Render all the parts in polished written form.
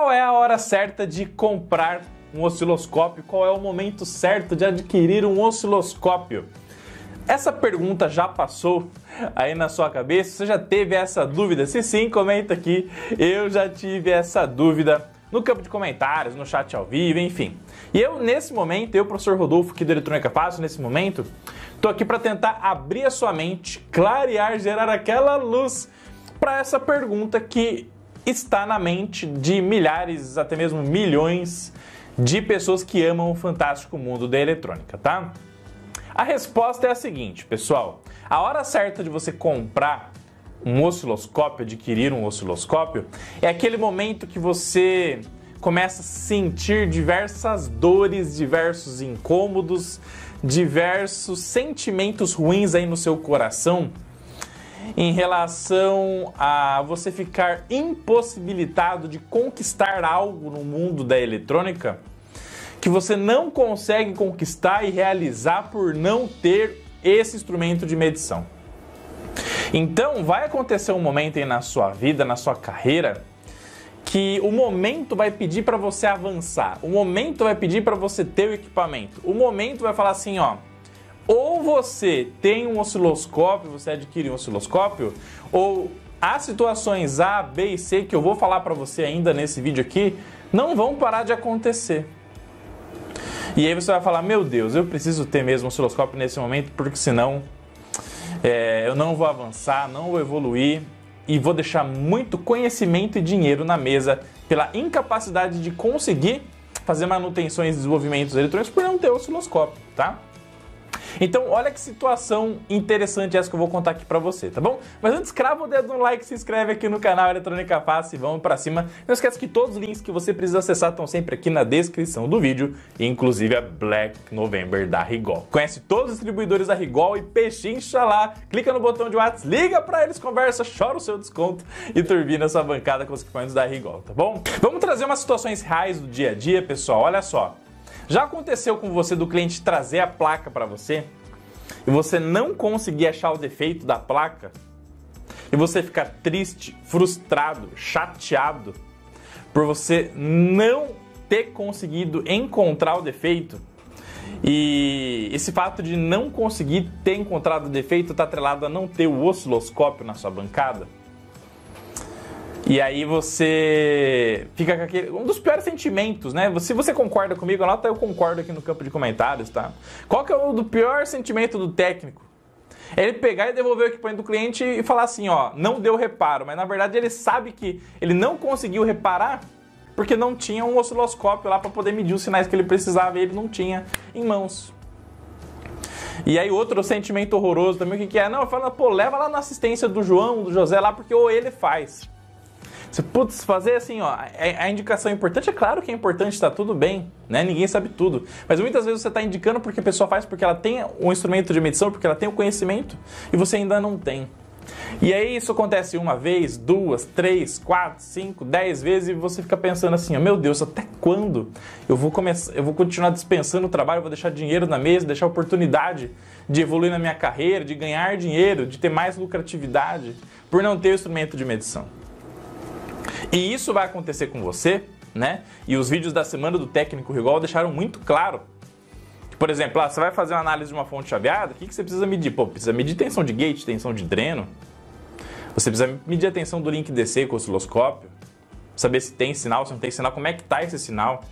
Qual é a hora certa de comprar um osciloscópio? Qual é o momento certo de adquirir um osciloscópio? Essa pergunta já passou aí na sua cabeça? Você já teve essa dúvida? Se sim, comenta aqui. Eu já tive essa dúvida no campo de comentários, no chat ao vivo, enfim. E eu, nesse momento, professor Rodolfo, aqui do Eletrônica Fácil, nesse momento, tô aqui para tentar abrir a sua mente, clarear, gerar aquela luz para essa pergunta que está na mente de milhares, até mesmo milhões de pessoas que amam o fantástico mundo da eletrônica, tá? A resposta é a seguinte, pessoal. A hora certa de você comprar um osciloscópio, adquirir um osciloscópio, é aquele momento que você começa a sentir diversas dores, diversos incômodos, diversos sentimentos ruins aí no seu coração em relação a você ficar impossibilitado de conquistar algo no mundo da eletrônica que você não consegue conquistar e realizar por não ter esse instrumento de medição. Então, vai acontecer um momento aí na sua vida, na sua carreira, que o momento vai pedir para você avançar, o momento vai pedir para você ter o equipamento, o momento vai falar assim, ó, ou você tem um osciloscópio, você adquire um osciloscópio, ou as situações A, B e C que eu vou falar para você ainda nesse vídeo aqui, não vão parar de acontecer. E aí você vai falar, meu Deus, eu preciso ter mesmo um osciloscópio nesse momento, porque senão eu não vou avançar, não vou evoluir e vou deixar muito conhecimento e dinheiro na mesa pela incapacidade de conseguir fazer manutenções e desenvolvimentos eletrônicos por não ter osciloscópio, tá? Então, olha que situação interessante essa que eu vou contar aqui pra você, tá bom? Mas antes, crava o dedo no like, se inscreve aqui no canal Eletrônica Fácil e vamos pra cima. Não esquece que todos os links que você precisa acessar estão sempre aqui na descrição do vídeo, inclusive a Black November da Rigol. Conhece todos os distribuidores da Rigol e pechincha lá, clica no botão de WhatsApp, liga pra eles, conversa, chora o seu desconto e turbina sua bancada com os equipamentos da Rigol, tá bom? Vamos trazer umas situações reais do dia a dia, pessoal, olha só. Já aconteceu com você do cliente trazer a placa para você e você não conseguir achar o defeito da placa e você ficar triste, frustrado, chateado por você não ter conseguido encontrar o defeito? E esse fato de não conseguir ter encontrado o defeito está atrelado a não ter o osciloscópio na sua bancada? E aí você fica com aquele... um dos piores sentimentos, né? Se você concorda comigo, anota eu concordo aqui no campo de comentários, tá? Qual que é o do pior sentimento do técnico? É ele pegar e devolver o equipamento do cliente e falar assim, ó, não deu reparo. Mas na verdade ele sabe que ele não conseguiu reparar porque não tinha um osciloscópio lá para poder medir os sinais que ele precisava e ele não tinha em mãos. E aí outro sentimento horroroso também, o que é? Não, fala, pô, leva lá na assistência do João, do José lá, porque ou ele faz. Você, putz, fazer assim, ó, a indicação é importante, é claro que é importante, tá tudo bem, né? Ninguém sabe tudo. Mas muitas vezes você está indicando porque a pessoa faz porque ela tem um instrumento de medição, porque ela tem o conhecimento e você ainda não tem. E aí isso acontece uma vez, duas, três, quatro, cinco, 10 vezes e você fica pensando assim, ó, meu Deus, até quando eu vou continuar dispensando o trabalho, eu vou deixar dinheiro na mesa, deixar oportunidade de evoluir na minha carreira, de ganhar dinheiro, de ter mais lucratividade, por não ter o instrumento de medição. E isso vai acontecer com você, né? E os vídeos da semana do técnico Rigol deixaram muito claro. Por exemplo, você vai fazer uma análise de uma fonte chaveada, o que você precisa medir? Pô, precisa medir tensão de gate, tensão de dreno. Você precisa medir a tensão do link DC com o osciloscópio. Saber se tem sinal, se não tem sinal, como é que está esse sinal.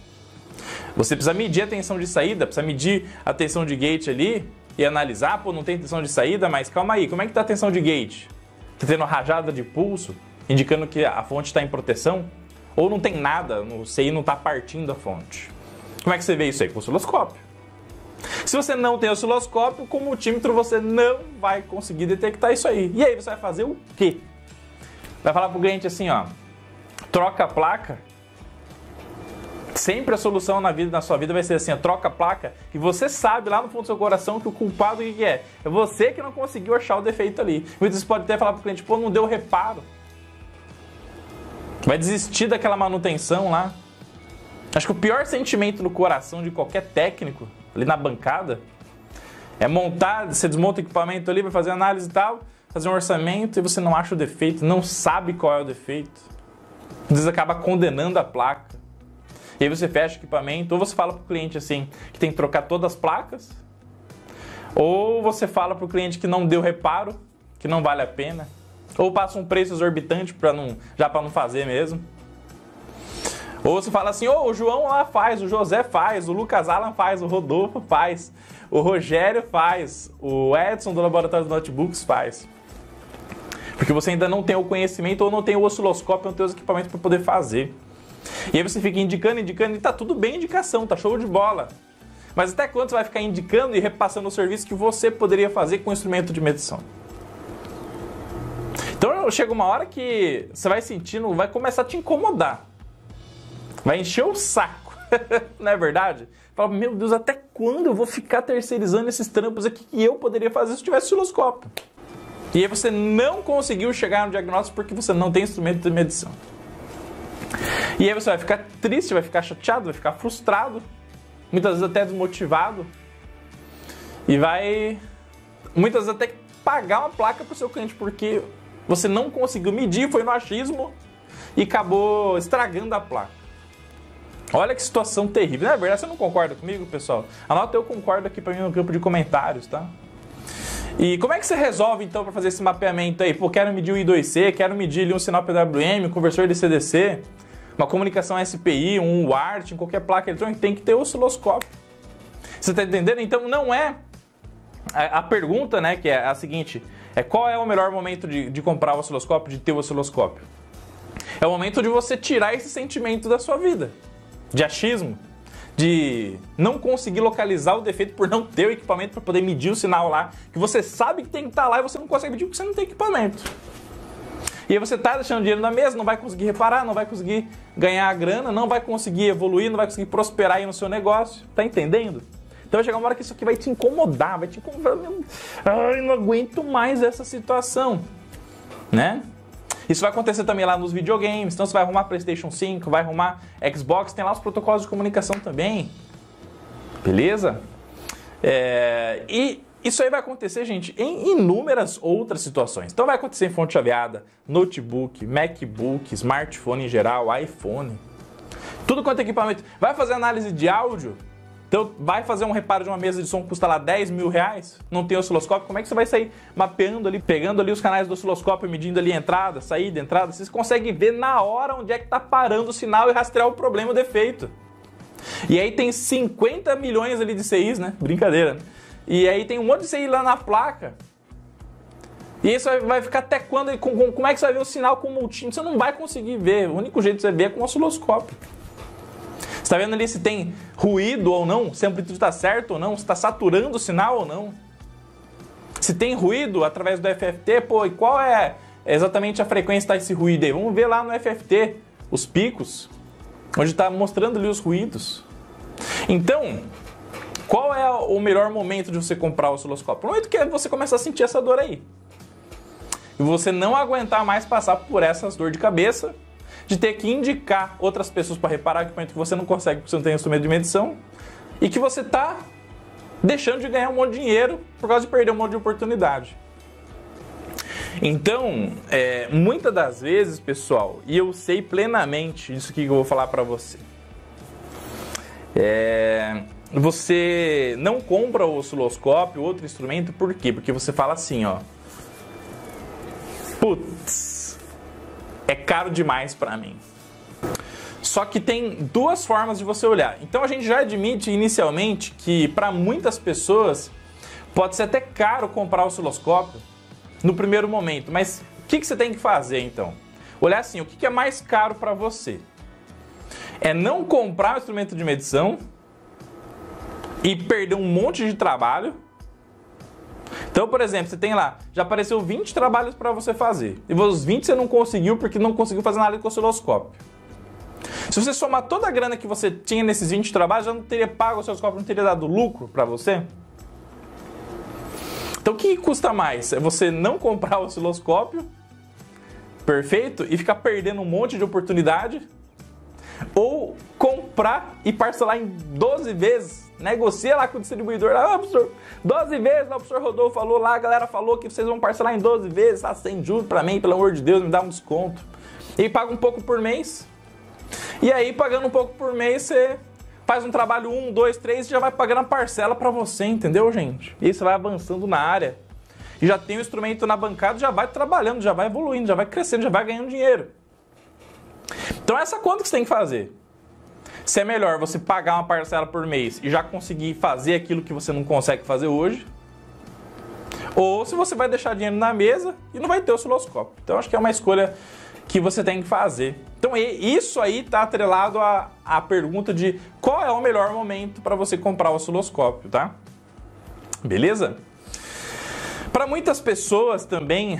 Você precisa medir a tensão de saída, precisa medir a tensão de gate ali e analisar, pô, não tem tensão de saída, mas calma aí, como é que está a tensão de gate? Está tendo rajada de pulso? Indicando que a fonte está em proteção, ou não tem nada, no CI não está partindo a fonte. Como é que você vê isso aí? Com o osciloscópio. Se você não tem osciloscópio, com o multímetro você não vai conseguir detectar isso aí. E aí você vai fazer o quê? Vai falar para o cliente assim, ó, troca a placa. Sempre a solução na sua vida vai ser assim, ó, troca a placa, e você sabe lá no fundo do seu coração que o culpado o que é? É você que não conseguiu achar o defeito ali. Muitas vezes pode até falar para o cliente, pô, não deu reparo. Vai desistir daquela manutenção lá. Acho que o pior sentimento no coração de qualquer técnico, ali na bancada, é montar, você desmonta o equipamento ali, vai fazer análise e tal, fazer um orçamento e você não acha o defeito, não sabe qual é o defeito. vezes acaba condenando a placa. E aí você fecha o equipamento, ou você fala para o cliente assim, que tem que trocar todas as placas, ou você fala para o cliente que não deu reparo, que não vale a pena, ou passa um preço exorbitante para não fazer mesmo. Ou você fala assim, o João lá faz, o José faz, o Lucas Alan faz, o Rodolfo faz, o Rogério faz, o Edson do Laboratório de Notebooks faz. Porque você ainda não tem o conhecimento ou não tem o osciloscópio, não tem os equipamentos para poder fazer. E aí você fica indicando e tá tudo bem indicação, tá show de bola. Mas até quando você vai ficar indicando e repassando o serviço que você poderia fazer com o instrumento de medição? Então chega uma hora que você vai sentindo, vai começar a te incomodar. Vai encher o saco, não é verdade? Fala, meu Deus, até quando eu vou ficar terceirizando esses trampos aqui que eu poderia fazer se tivesse osciloscópio? E aí você não conseguiu chegar no diagnóstico porque você não tem instrumento de medição. E aí você vai ficar triste, vai ficar chateado, vai ficar frustrado, muitas vezes até desmotivado. E vai, muitas vezes até pagar uma placa para o seu cliente porque você não conseguiu medir, foi no achismo e acabou estragando a placa. Olha que situação terrível. Não é verdade? Você não concorda comigo, pessoal? Anota eu concordo aqui para mim no campo de comentários, tá? E como é que você resolve, então, para fazer esse mapeamento aí? Pô, quero medir o I2C, quero medir ali um sinal PWM, um conversor de CDC, uma comunicação SPI, um UART, em qualquer placa eletrônica, tem que ter osciloscópio. Você está entendendo? Então, não é... A pergunta, né, que é a seguinte, qual é o melhor momento de comprar o osciloscópio, de ter o osciloscópio? É o momento de você tirar esse sentimento da sua vida, de achismo, de não conseguir localizar o defeito por não ter o equipamento para poder medir o sinal lá, que você sabe que tem que estar lá e você não consegue medir porque você não tem equipamento. E aí você está deixando dinheiro na mesa, não vai conseguir reparar, não vai conseguir ganhar a grana, não vai conseguir evoluir, não vai conseguir prosperar aí no seu negócio. Tá entendendo? Então vai chegar uma hora que isso aqui vai te incomodar, Ai, não aguento mais essa situação, né? Isso vai acontecer também lá nos videogames, então você vai arrumar PlayStation 5, vai arrumar Xbox, tem lá os protocolos de comunicação também, beleza? E isso aí vai acontecer, gente, em inúmeras outras situações. Então vai acontecer em fonte chaveada, notebook, MacBook, smartphone em geral, iPhone, tudo quanto é equipamento. Vai fazer análise de áudio? Então, vai fazer um reparo de uma mesa de som que custa lá 10 mil reais, não tem osciloscópio, como é que você vai sair mapeando ali, pegando ali os canais do osciloscópio, medindo ali entrada, saída, entrada, vocês conseguem ver na hora onde é que está parando o sinal e rastrear o problema, o defeito. E aí tem 50 milhões ali de CIs, né? Brincadeira, né? E aí tem um monte de CI lá na placa. E isso vai ficar até quando, como é que você vai ver o sinal com o multímetro? Você não vai conseguir ver, o único jeito de você ver é com o osciloscópio. Você está vendo ali se tem ruído ou não, se a amplitude está certa ou não, se está saturando o sinal ou não. Se tem ruído através do FFT, pô, e qual é exatamente a frequência desse ruído aí? Vamos ver lá no FFT, os picos, onde está mostrando ali os ruídos. Então, qual é o melhor momento de você comprar o osciloscópio? O momento que você começar a sentir essa dor aí. E você não aguentar mais passar por essas dor de cabeça, de ter que indicar outras pessoas para reparar equipamento que você não consegue porque você não tem instrumento de medição e que você está deixando de ganhar um monte de dinheiro por causa de perder um monte de oportunidade. Então, muitas das vezes, pessoal, e eu sei plenamente disso que eu vou falar para você, você não compra o osciloscópio, outro instrumento, por quê? Porque você fala assim, ó, putz, é caro demais para mim. Só que tem duas formas de você olhar. Então a gente já admite inicialmente que para muitas pessoas pode ser até caro comprar o osciloscópio no primeiro momento. Mas o que você tem que fazer então? Olhar assim, o que é mais caro para você? É não comprar o instrumento de medição e perder um monte de trabalho. Então, por exemplo, você tem lá, já apareceu 20 trabalhos para você fazer. E os 20 você não conseguiu porque não conseguiu fazer nada com o osciloscópio. Se você somar toda a grana que você tinha nesses 20 trabalhos, já não teria pago o osciloscópio, não teria dado lucro para você? Então, o que custa mais? É você não comprar o osciloscópio, perfeito, e ficar perdendo um monte de oportunidade, ou comprar e parcelar em 12 vezes, negocia lá com o distribuidor, lá, professor, 12 vezes, lá, o professor Rodolfo falou lá, a galera falou que vocês vão parcelar em 12 vezes, tá sem juros pra mim, pelo amor de Deus, me dá um desconto. E paga um pouco por mês. E aí, pagando um pouco por mês, você faz um trabalho 1, 2, 3 e já vai pagando a parcela para você, entendeu, gente? E aí você vai avançando na área. E já tem o instrumento na bancada, já vai trabalhando, já vai evoluindo, já vai crescendo, já vai ganhando dinheiro. Então essa conta que você tem que fazer. Se é melhor você pagar uma parcela por mês e já conseguir fazer aquilo que você não consegue fazer hoje, ou se você vai deixar dinheiro na mesa e não vai ter osciloscópio. Então acho que é uma escolha que você tem que fazer. Então isso aí está atrelado à pergunta de qual é o melhor momento para você comprar o osciloscópio, tá? Beleza? Para muitas pessoas também,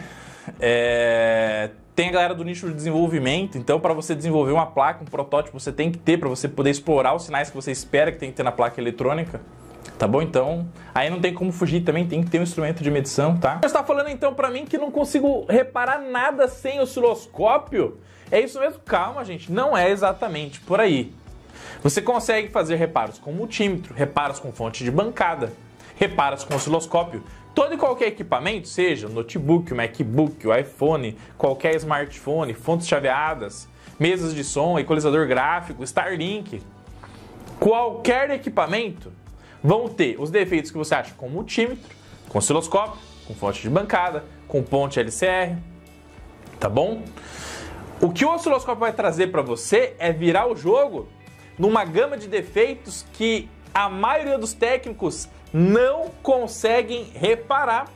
tem a galera do nicho de desenvolvimento, então para você desenvolver uma placa, um protótipo, você tem que ter, para você poder explorar os sinais que você espera que tem que ter na placa eletrônica, tá bom? Então, aí não tem como fugir também, tem que ter um instrumento de medição, tá? Você está falando então para mim que não consigo reparar nada sem osciloscópio? É isso mesmo? Calma, gente, não é exatamente por aí. Você consegue fazer reparos com multímetro, reparos com fonte de bancada, reparos com osciloscópio. Todo e qualquer equipamento, seja o notebook, o MacBook, o iPhone, qualquer smartphone, fontes chaveadas, mesas de som, equalizador gráfico, Starlink, qualquer equipamento vão ter os defeitos que você acha com multímetro, com osciloscópio, com fonte de bancada, com ponte LCR, tá bom? O que o osciloscópio vai trazer para você é virar o jogo numa gama de defeitos que a maioria dos técnicos não conseguem reparar.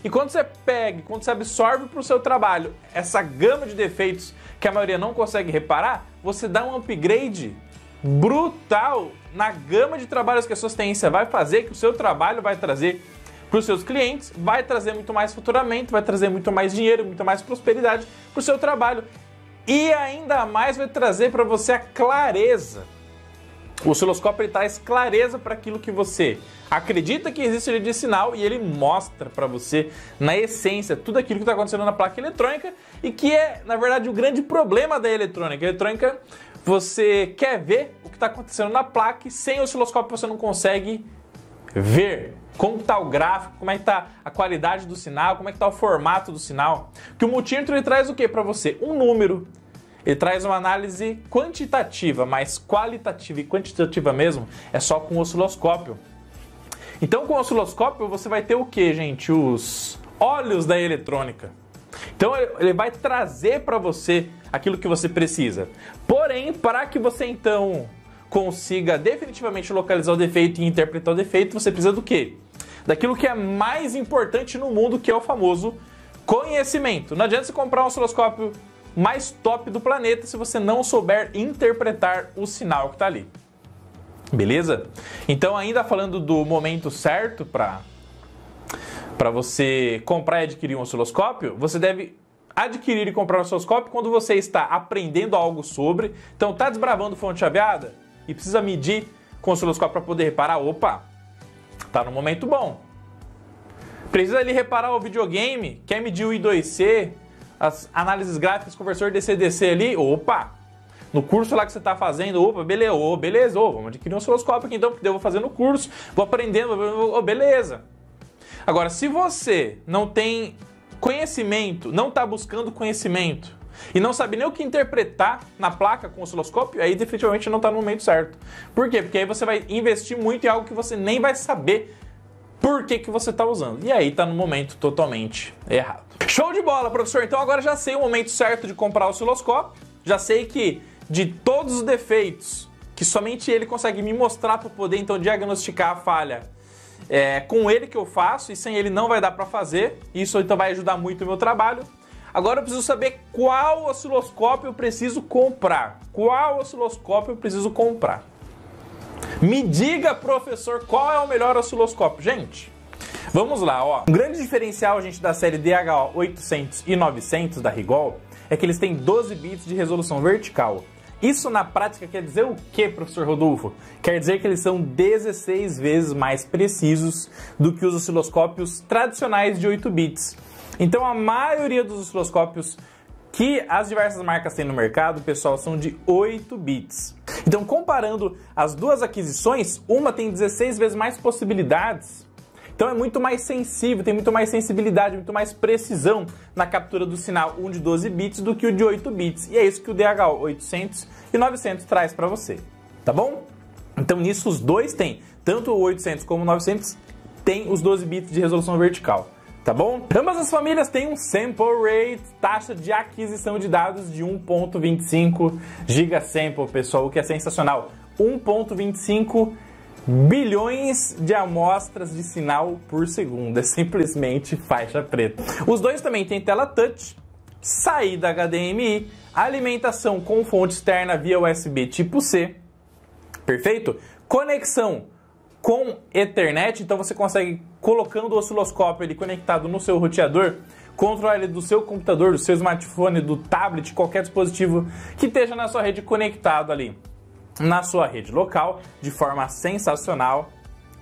E quando você pega, quando você absorve para o seu trabalho essa gama de defeitos que a maioria não consegue reparar, você dá um upgrade brutal na gama de trabalhos que a sua assistência vai fazer, que o seu trabalho vai trazer para os seus clientes, vai trazer muito mais faturamento, vai trazer muito mais dinheiro, muito mais prosperidade para o seu trabalho. E ainda mais vai trazer para você a clareza. O osciloscópio ele traz clareza para aquilo que você acredita que existe ali de sinal e ele mostra para você, na essência, tudo aquilo que está acontecendo na placa eletrônica e que é, na verdade, o grande problema da eletrônica. A eletrônica, você quer ver o que está acontecendo na placa e sem osciloscópio você não consegue ver como está o gráfico, como é que está a qualidade do sinal, como é que está o formato do sinal. Que o multímetro ele traz o que para você? Um número. Ele traz uma análise quantitativa, mas qualitativa e quantitativa mesmo é só com o osciloscópio. Então com o osciloscópio você vai ter o que, gente? Os olhos da eletrônica. Então ele vai trazer para você aquilo que você precisa. Porém, para que você então consiga definitivamente localizar o defeito e interpretar o defeito, você precisa do quê? Daquilo que é mais importante no mundo, que é o famoso conhecimento. Não adianta você comprar um osciloscópio mais top do planeta se você não souber interpretar o sinal que está ali. Beleza? Então, ainda falando do momento certo para você comprar e adquirir um osciloscópio, você deve adquirir e comprar um osciloscópio quando você está aprendendo algo sobre. Então, está desbravando fonte chaveada e precisa medir com o osciloscópio para poder reparar. Opa, está no momento bom. Precisa ali reparar o videogame, quer medir o I2C, as análises gráficas, conversor DC-DC ali, opa! No curso lá que você está fazendo, opa, beleza, vamos adquirir um osciloscópio aqui então, porque eu vou fazer no curso, vou aprendendo, beleza. Agora, se você não tem conhecimento, não está buscando conhecimento e não sabe nem o que interpretar na placa com o osciloscópio, aí definitivamente não está no momento certo. Por quê? Porque aí você vai investir muito em algo que você nem vai saber por que você está usando. E aí está no momento totalmente errado. Show de bola, professor! Então agora já sei o momento certo de comprar o osciloscópio, já sei que de todos os defeitos que somente ele consegue me mostrar para poder então diagnosticar a falha, é com ele que eu faço e sem ele não vai dar para fazer. Isso então vai ajudar muito o meu trabalho. Agora eu preciso saber qual osciloscópio eu preciso comprar. Qual osciloscópio eu preciso comprar? Me diga, professor, qual é o melhor osciloscópio? Gente, vamos lá, ó. Um grande diferencial, gente, da série DHO 800 e 900 da Rigol é que eles têm 12 bits de resolução vertical. Isso na prática quer dizer o que, professor Rodolfo? Quer dizer que eles são 16 vezes mais precisos do que os osciloscópios tradicionais de 8 bits. Então a maioria dos osciloscópios que as diversas marcas têm no mercado, pessoal, são de 8 bits. Então, comparando as duas aquisições, uma tem 16 vezes mais possibilidades Então é muito mais sensível, tem muito mais sensibilidade, muito mais precisão na captura do sinal, um de 12 bits do que o de 8 bits. E é isso que o DHO 800 e 900 traz para você, tá bom? Então nisso os dois têm, tanto o 800 como o 900 tem os 12 bits de resolução vertical. Tá bom? Ambas as famílias têm um sample rate, taxa de aquisição de dados de 1.25 gigasample, pessoal, o que é sensacional. 1.25 bilhões de amostras de sinal por segundo, é simplesmente faixa preta. Os dois também têm tela touch, saída HDMI, alimentação com fonte externa via USB tipo C, perfeito? Conexão com Ethernet, então você consegue, colocando o osciloscópio ele conectado no seu roteador, controlar ele do seu computador, do seu smartphone, do tablet, qualquer dispositivo que esteja na sua rede conectado ali na sua rede local, de forma sensacional,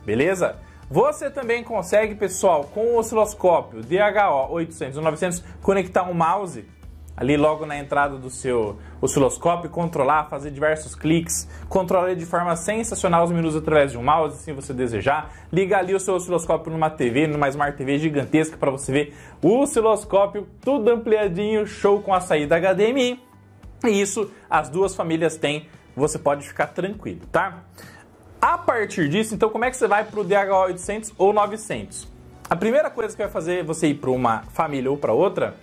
beleza? Você também consegue, pessoal, com o osciloscópio DHO 800 ou 900, conectar um mouse ali logo na entrada do seu osciloscópio, controlar, fazer diversos cliques, controlar de forma sensacional os menus através de um mouse, se você desejar. Liga ali o seu osciloscópio numa TV, numa Smart TV gigantesca para você ver o osciloscópio tudo ampliadinho, show com a saída HDMI. E isso as duas famílias têm, você pode ficar tranquilo, tá? A partir disso, então, como é que você vai para o DHO 800 ou 900? A primeira coisa que vai fazer você ir para uma família ou para outra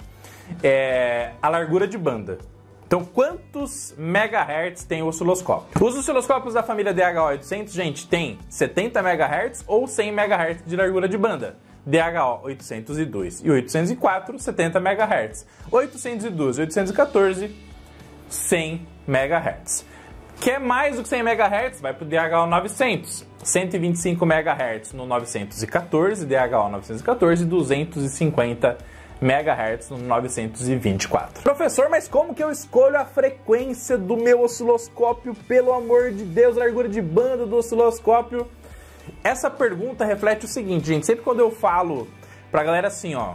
é a largura de banda. Então, quantos megahertz tem o osciloscópio? Os osciloscópios da família DHO 800, gente, tem 70 megahertz ou 100 megahertz de largura de banda. DHO 802 e 804, 70 megahertz. 812 e 814, 100 megahertz. Quer mais do que 100 MHz? Vai para o DHO 900. 125 MHz no 914, DHO 914, e 250 MHz no 924. Professor, mas como que eu escolho a frequência do meu osciloscópio? Pelo amor de Deus, largura de banda do osciloscópio? Essa pergunta reflete o seguinte, gente. Sempre quando eu falo pra galera assim, ó,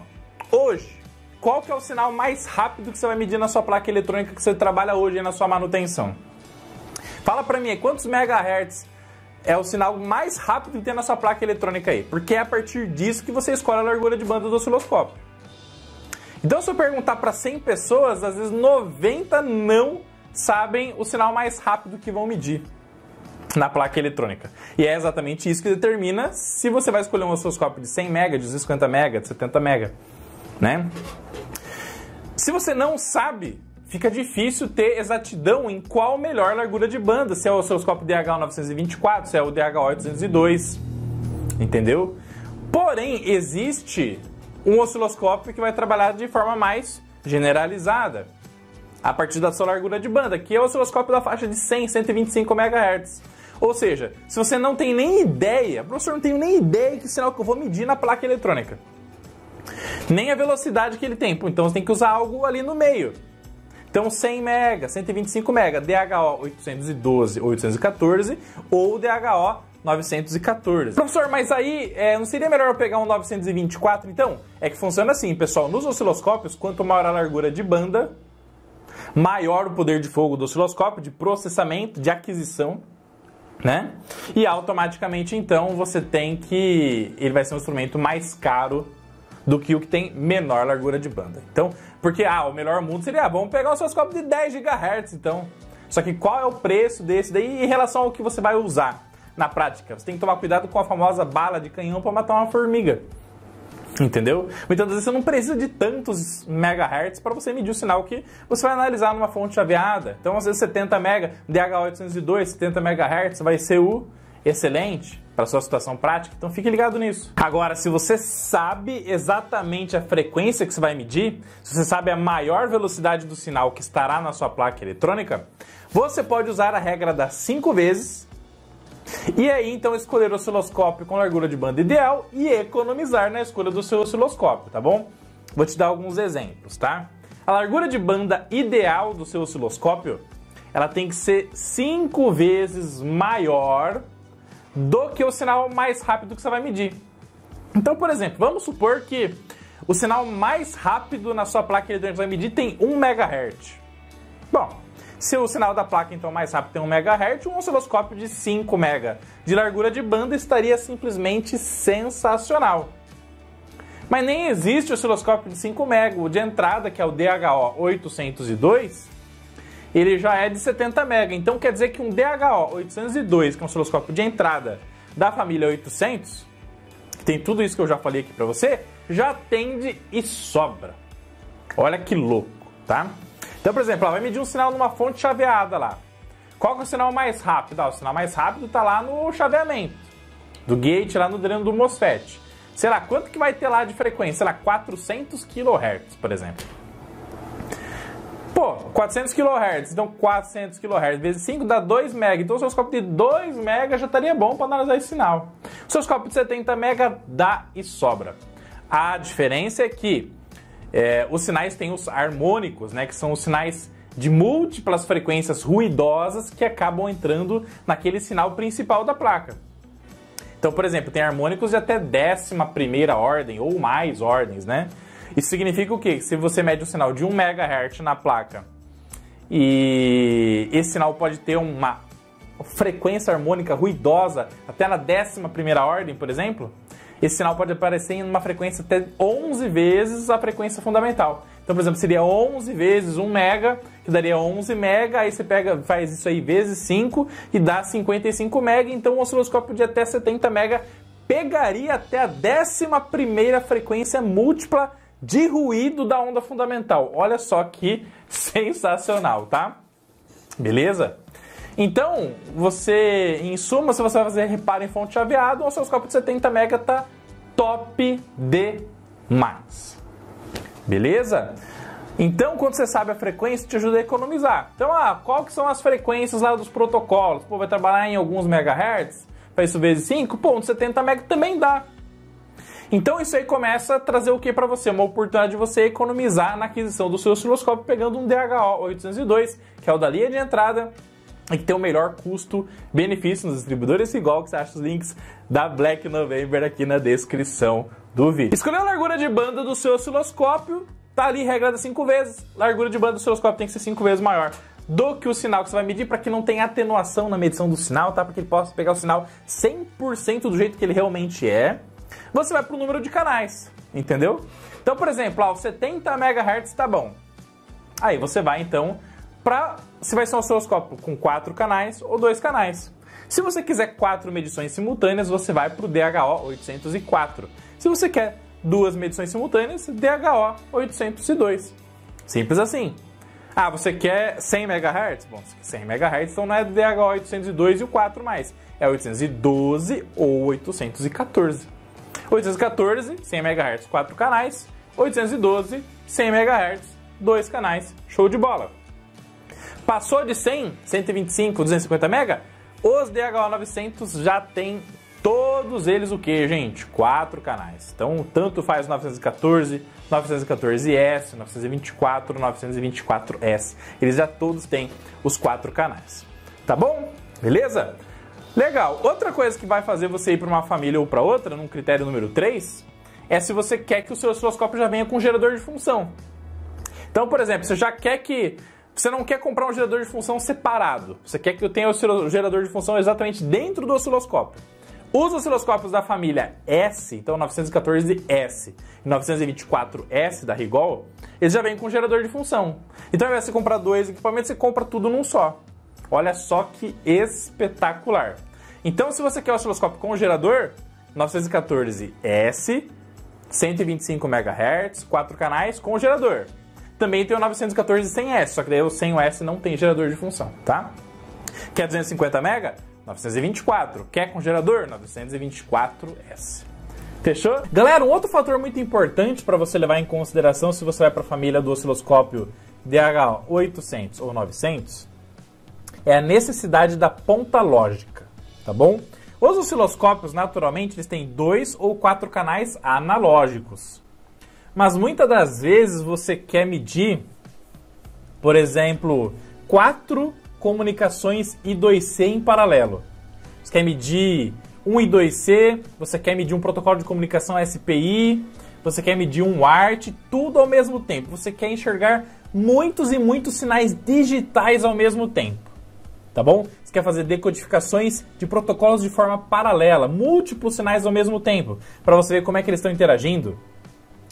hoje, qual que é o sinal mais rápido que você vai medir na sua placa eletrônica que você trabalha hoje na sua manutenção? Fala pra mim aí, quantos megahertz é o sinal mais rápido que tem na sua placa eletrônica aí? Porque é a partir disso que você escolhe a largura de banda do osciloscópio. Então, se eu perguntar para 100 pessoas, às vezes 90 não sabem o sinal mais rápido que vão medir na placa eletrônica. E é exatamente isso que determina se você vai escolher um osciloscópio de 100 MB, de 250 MB, de 70 MB, né? Se você não sabe, fica difícil ter exatidão em qual melhor largura de banda, se é o osciloscópio DHO 924, se é o DHO 802, entendeu? Porém, existe um osciloscópio que vai trabalhar de forma mais generalizada, a partir da sua largura de banda, que é o osciloscópio da faixa de 100, 125 MHz. Ou seja, se você não tem nem ideia, professor, não tenho nem ideia que sinal que eu vou medir na placa eletrônica, nem a velocidade que ele tem, então você tem que usar algo ali no meio. Então 100 MB, 125 MB, DHO 812 ou 814 ou DHO 914. Professor, mas aí não seria melhor eu pegar um 924 então? É que funciona assim, pessoal, nos osciloscópios, quanto maior a largura de banda, maior o poder de fogo do osciloscópio, de processamento, de aquisição, né? E automaticamente então você tem que... ele vai ser um instrumento mais caro do que o que tem menor largura de banda. Então, porque o melhor mundo seria, vamos pegar o osciloscópio de 10 GHz, então. Só que qual é o preço desse daí em relação ao que você vai usar na prática? Você tem que tomar cuidado com a famosa bala de canhão para matar uma formiga. Entendeu? Muitas vezes você não precisa de tantos megahertz para você medir o sinal que você vai analisar numa fonte chaveada. Então, às vezes 70 MB, DHO 802, 70 MHz vai ser o excelente para sua situação prática, então fique ligado nisso. Agora, se você sabe exatamente a frequência que você vai medir, se você sabe a maior velocidade do sinal que estará na sua placa eletrônica, você pode usar a regra das 5 vezes e aí então escolher o osciloscópio com largura de banda ideal e economizar na escolha do seu osciloscópio, tá bom? Vou te dar alguns exemplos, tá? A largura de banda ideal do seu osciloscópio, ela tem que ser 5 vezes maior do que o sinal mais rápido que você vai medir. Então, por exemplo, vamos supor que o sinal mais rápido na sua placa eletrônica que você vai medir tem 1 MHz. Bom, Se o sinal da placa então mais rápido tem 1 MHz, um osciloscópio de 5 MHz de largura de banda estaria simplesmente sensacional. Mas nem existe osciloscópio de 5 MHz, o de entrada, que é o DHO-802, ele já é de 70 MHz. Então quer dizer que um DHO-802, que é um osciloscópio de entrada da família 800, que tem tudo isso que eu já falei aqui para você, já atende e sobra. Olha que louco, tá? Então, por exemplo, vai medir um sinal numa fonte chaveada lá. Qual que é o sinal mais rápido? O sinal mais rápido está lá no chaveamento do gate, lá no dreno do MOSFET. Sei lá, quanto que vai ter lá de frequência? Sei lá, 400 kHz, por exemplo. Pô, 400 kHz, então 400 kHz vezes 5 dá 2 MHz. Então o osciloscópio de 2 MHz já estaria bom para analisar esse sinal. O osciloscópio de 70 MHz dá e sobra. A diferença é que os sinais têm os harmônicos, né, que são os sinais de múltiplas frequências ruidosas que acabam entrando naquele sinal principal da placa. Então, por exemplo, tem harmônicos de até 11ª ordem ou mais ordens, né? Isso significa o quê? Se você mede um sinal de 1 MHz na placa e esse sinal pode ter uma frequência harmônica ruidosa até na 11ª ordem, por exemplo, esse sinal pode aparecer em uma frequência até 11 vezes a frequência fundamental. Então, por exemplo, seria 11 vezes 1 MHz, que daria 11 MHz, aí você faz isso aí vezes 5 e dá 55 MHz, então um osciloscópio de até 70 MHz pegaria até a 11ª frequência múltipla de ruído da onda fundamental. Olha só que sensacional, tá? Beleza? Então, em suma, se você vai fazer reparo em fonte chaveada, um osciloscópio de 70 MHz tá top demais. Beleza? Então, quando você sabe a frequência, te ajuda a economizar. Então, qual que são as frequências lá dos protocolos? Pô, vai trabalhar em alguns megahertz? Faz isso vezes 5? Pô, um 70 MHz também dá. Então, isso aí começa a trazer o que para você? Uma oportunidade de você economizar na aquisição do seu osciloscópio pegando um DHO-802, que é o da linha de entrada, e que tem o melhor custo-benefício nos distribuidores, igual que você acha os links da Black November aqui na descrição do vídeo. Escolher a largura de banda do seu osciloscópio, tá ali regrada 5 vezes. Largura de banda do seu osciloscópio tem que ser 5 vezes maior do que o sinal que você vai medir, para que não tenha atenuação na medição do sinal, tá? Para que ele possa pegar o sinal 100% do jeito que ele realmente é. Você vai para o número de canais, entendeu? Então, por exemplo, os 70 MHz tá bom. Aí você vai então se vai ser um osciloscópio com 4 canais ou 2 canais. Se você quiser 4 medições simultâneas, você vai para o DHO-804. Se você quer 2 medições simultâneas, DHO-802. Simples assim. Você quer 100 MHz? Bom, 100 MHz então não é DHO-802 e o 4 mais. É 812 ou 814. 814, 100 MHz, 4 canais. 812, 100 MHz, 2 canais. Show de bola. Passou de 100, 125, 250 MHz, os DHO-900 já tem todos eles o que, gente? 4 canais. Então, tanto faz o 914, 914S, 924, 924S. Eles já todos têm os 4 canais. Tá bom? Beleza? Legal. Outra coisa que vai fazer você ir para uma família ou para outra, num critério número 3, é se você quer que o seu osciloscópio já venha com gerador de função. Então, por exemplo, você não quer comprar um gerador de função separado. Você quer que eu tenha o gerador de função exatamente dentro do osciloscópio. Os osciloscópios da família S, então 914S e 924S da Rigol, eles já vêm com gerador de função. Então, ao invés de você comprar 2 equipamentos, você compra tudo num só. Olha só que espetacular. Então, se você quer o osciloscópio com gerador, 914S, 125 MHz, 4 canais com gerador. Também tem o 914 sem S, só que daí o sem o S não tem gerador de função, tá? Quer 250 MHz? 924. Quer com gerador? 924S. Fechou? Galera, um outro fator muito importante para você levar em consideração se você vai para a família do osciloscópio DH800 ou 900 é a necessidade da ponta lógica, tá bom? Os osciloscópios, naturalmente, eles têm 2 ou 4 canais analógicos. Mas muitas das vezes você quer medir, por exemplo, 4 comunicações I2C em paralelo. Você quer medir um I2C, você quer medir um protocolo de comunicação SPI, você quer medir um ART, tudo ao mesmo tempo. Você quer enxergar muitos e muitos sinais digitais ao mesmo tempo, tá bom? Você quer fazer decodificações de protocolos de forma paralela, múltiplos sinais ao mesmo tempo, para você ver como é que eles estão interagindo.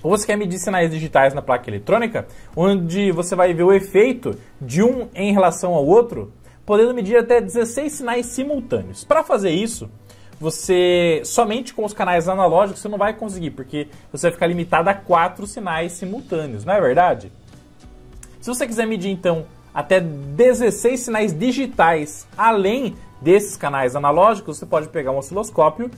Ou você quer medir sinais digitais na placa eletrônica, onde você vai ver o efeito de um em relação ao outro, podendo medir até 16 sinais simultâneos. Para fazer isso, você somente com os canais analógicos você não vai conseguir, porque você vai ficar limitado a 4 sinais simultâneos, não é verdade? Se você quiser medir então até 16 sinais digitais além desses canais analógicos, você pode pegar um osciloscópio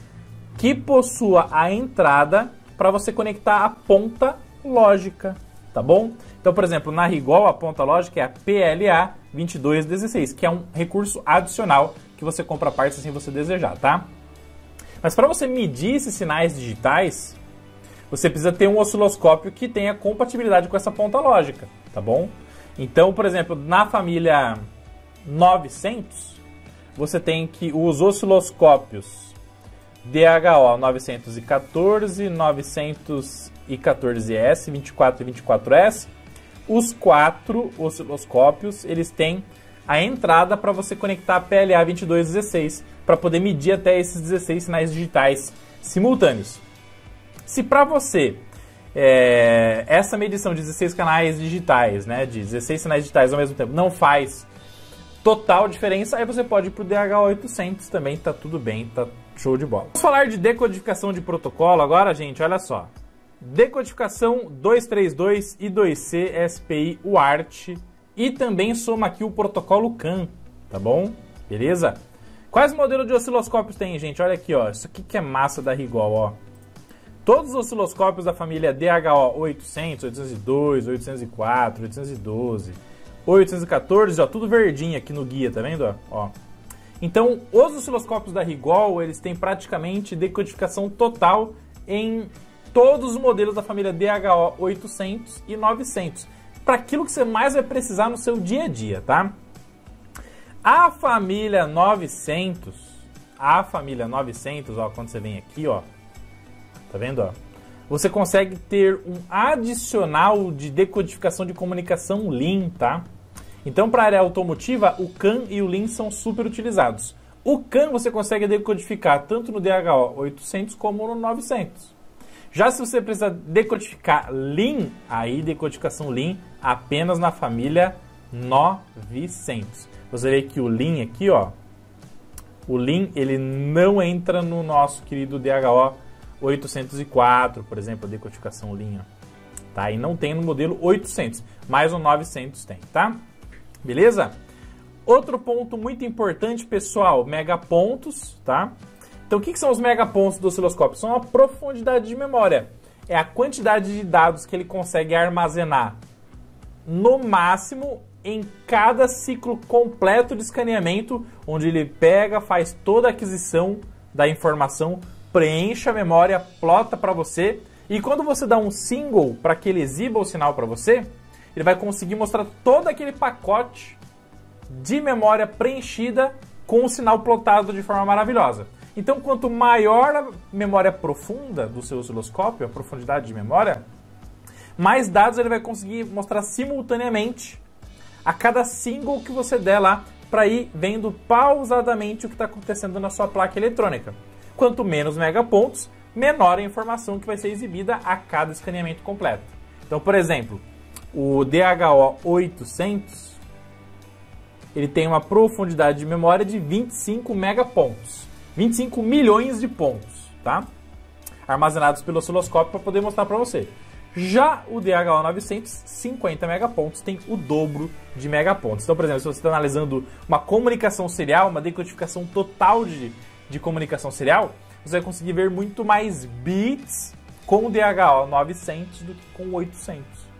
que possua a entrada para você conectar a ponta lógica, tá bom? Então, por exemplo, na Rigol a ponta lógica é a PLA 2216, que é um recurso adicional que você compra a parte se você desejar, tá? Mas para você medir esses sinais digitais, você precisa ter um osciloscópio que tenha compatibilidade com essa ponta lógica, tá bom? Então, por exemplo, na família 900, você tem que os osciloscópios DHO 914, 914S, 24 e 24S, os 4 osciloscópios, eles têm a entrada para você conectar a PLA 2216 para poder medir até esses 16 sinais digitais simultâneos. Se para você essa medição de 16 canais digitais, né, de 16 sinais digitais ao mesmo tempo, não faz total diferença, aí você pode ir para o DH800 também, tá tudo bem, tá show de bola. Vamos falar de decodificação de protocolo agora, gente, olha só. Decodificação 232 e 2C SPI UART e também soma aqui o protocolo CAN, tá bom? Beleza? Quais modelos de osciloscópios tem, gente? Olha aqui, ó, isso aqui que é massa da Rigol, ó. Todos os osciloscópios da família DHO 800, 802, 804, 812, 814, ó, tudo verdinho aqui no guia, tá vendo? Ó. Então, os osciloscópios da Rigol, eles têm praticamente decodificação total em todos os modelos da família DHO 800 e 900, para aquilo que você mais vai precisar no seu dia a dia, tá? A família 900, ó, quando você vem aqui, ó, tá vendo, ó? Você consegue ter um adicional de decodificação de comunicação LIN, tá? Então, para a área automotiva, o CAN e o LIN são super utilizados. O CAN você consegue decodificar tanto no DHO 800 como no 900. Já se você precisa decodificar LIN, aí decodificação LIN apenas na família 900. Você vê que o LIN aqui, ó, o LIN ele não entra no nosso querido DHO 804, por exemplo, a decodificação LIN, ó, tá? E não tem no modelo 800, mas o 900 tem, tá? Beleza? Outro ponto muito importante, pessoal, megapontos, tá? Então, o que são os megapontos do osciloscópio? São a profundidade de memória. É a quantidade de dados que ele consegue armazenar no máximo em cada ciclo completo de escaneamento, onde ele pega, faz toda a aquisição da informação, preenche a memória, plota para você, e quando você dá um single para que ele exiba o sinal para você, ele vai conseguir mostrar todo aquele pacote de memória preenchida com o sinal plotado de forma maravilhosa. Então, quanto maior a memória profunda do seu osciloscópio, a profundidade de memória, mais dados ele vai conseguir mostrar simultaneamente a cada single que você der lá, para ir vendo pausadamente o que está acontecendo na sua placa eletrônica. Quanto menos megapontos, menor a informação que vai ser exibida a cada escaneamento completo. Então, por exemplo, o DHO 800, ele tem uma profundidade de memória de 25 megapontos. 25 milhões de pontos, tá? Armazenados pelo osciloscópio para poder mostrar para você. Já o DHO 900, 50 megapontos, tem o dobro de megapontos. Então, por exemplo, se você está analisando uma comunicação serial, uma decodificação total de comunicação serial, você vai conseguir ver muito mais bits com o DHO 900 do que com o 800.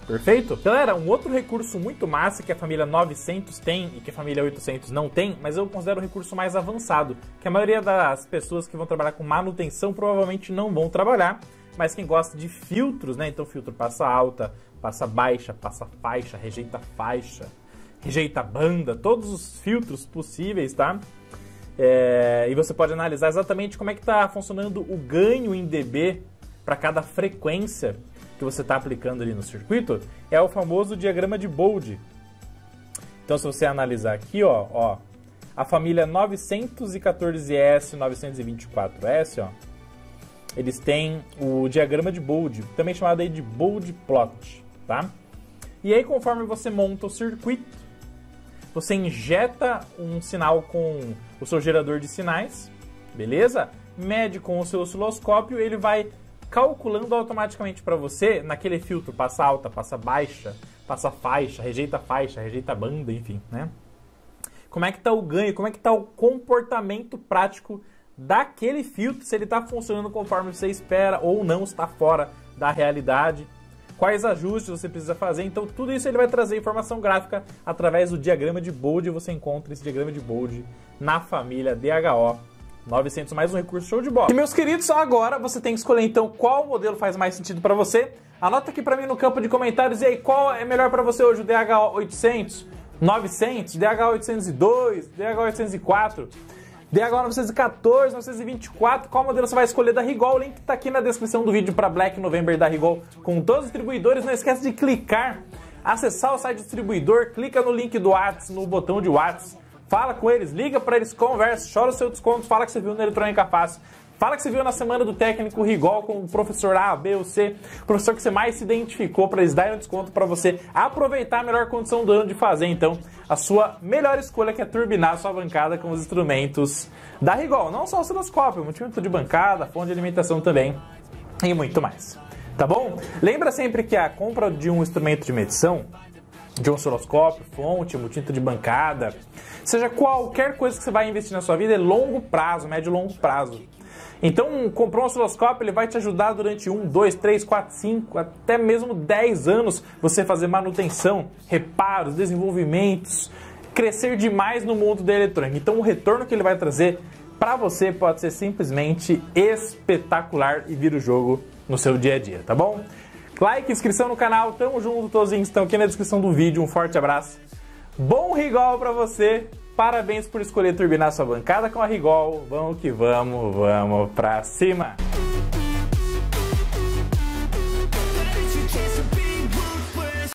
Perfeito? Galera, um outro recurso muito massa que a família 900 tem e que a família 800 não tem, mas eu considero um recurso mais avançado, que a maioria das pessoas que vão trabalhar com manutenção provavelmente não vão trabalhar, mas quem gosta de filtros, né? Então filtro passa alta, passa baixa, passa faixa, rejeita banda, todos os filtros possíveis, tá? E você pode analisar exatamente como é que está funcionando o ganho em dB para cada frequência que você está aplicando ali no circuito é o famoso diagrama de Bode. Então, se você analisar aqui, ó, a família 914S, 924S, ó, eles têm o diagrama de Bode, também chamado aí de Bode Plot, tá? E aí, conforme você monta o circuito, você injeta um sinal com o seu gerador de sinais, beleza? Mede com o seu osciloscópio, ele vai calculando automaticamente para você, naquele filtro, passa alta, passa baixa, passa faixa, rejeita banda, enfim, né? Como é que tá o ganho, como é que tá o comportamento prático daquele filtro, se ele está funcionando conforme você espera ou não, está fora da realidade, quais ajustes você precisa fazer. Então tudo isso ele vai trazer informação gráfica através do diagrama de Bode. Você encontra esse diagrama de Bode na família DHO 900, mais um recurso show de bola. E meus queridos, agora você tem que escolher então qual modelo faz mais sentido para você. Anota aqui para mim no campo de comentários, e aí, qual é melhor para você hoje, o DHO 800, 900, DHO 802, DHO 804, DHO 914, 924, qual modelo você vai escolher da Rigol? O link está aqui na descrição do vídeo para Black November da Rigol com todos os distribuidores. Não esquece de clicar, acessar o site do distribuidor, clica no link do WhatsApp, no botão de WhatsApp, fala com eles, liga para eles, conversa, chora o seu desconto, fala que você viu na Eletrônica Fácil, fala que você viu na semana do técnico Rigol com o professor A, B ou C, o professor que você mais se identificou, para eles darem um desconto para você aproveitar a melhor condição do ano de fazer, então, a sua melhor escolha, que é turbinar a sua bancada com os instrumentos da Rigol. Não só o osciloscópio, multímetro de bancada, fonte de alimentação também e muito mais. Tá bom? Lembra sempre que a compra de um instrumento de medição, de um osciloscópio, fonte, multímetro de bancada, seja qualquer coisa que você vai investir na sua vida, é longo prazo, médio e longo prazo. Então, comprou um osciloscópio, ele vai te ajudar durante 1, 2, 3, 4, 5, até mesmo 10 anos você fazer manutenção, reparos, desenvolvimentos, crescer demais no mundo da eletrônica. Então, o retorno que ele vai trazer para você pode ser simplesmente espetacular e vira o jogo no seu dia a dia, tá bom? Like, inscrição no canal, tamo junto, todos os links estão aqui na descrição do vídeo, um forte abraço, bom Rigol pra você, parabéns por escolher turbinar sua bancada com a Rigol, vamos que vamos, vamos pra cima!